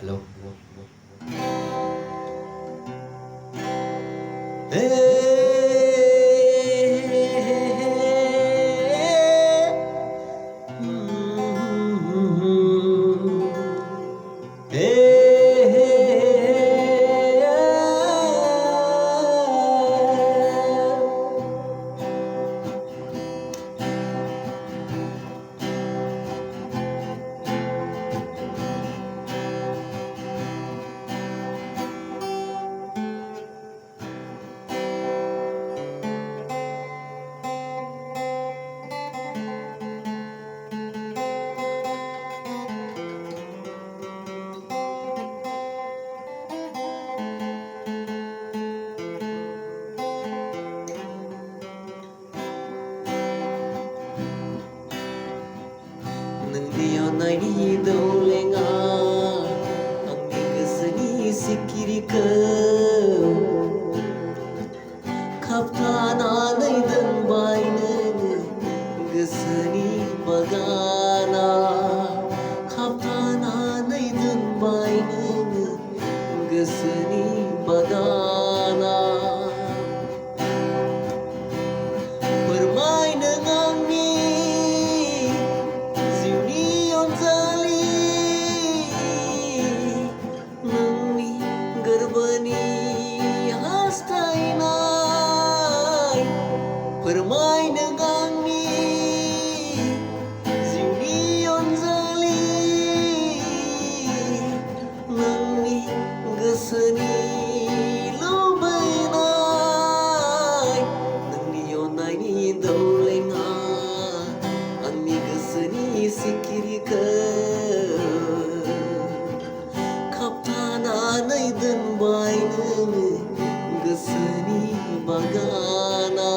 Hello. Naini daulenga angni keseni sikirika kaptana naidan baina geseni bagana kaptana naidan baina geseni bagana bermain dengannya bermain dengannya ziuni onzali nangni geseni lobainai nangni yonaini daulenga angni geseni sikirika kaptana naidan baina geseni bagana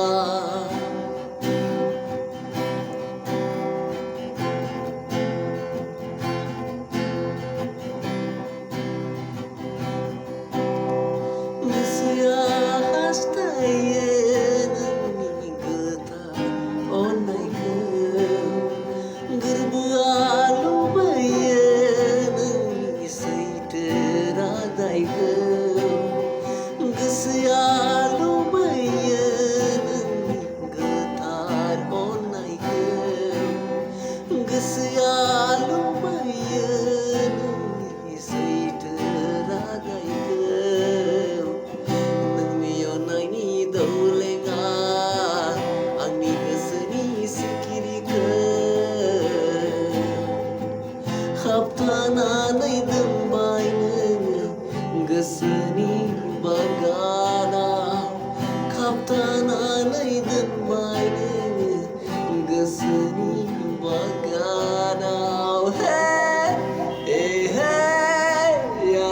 kaptana naidan baina geseni bagana kaptana naidan baina geseni bagana hey hey ya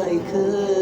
I could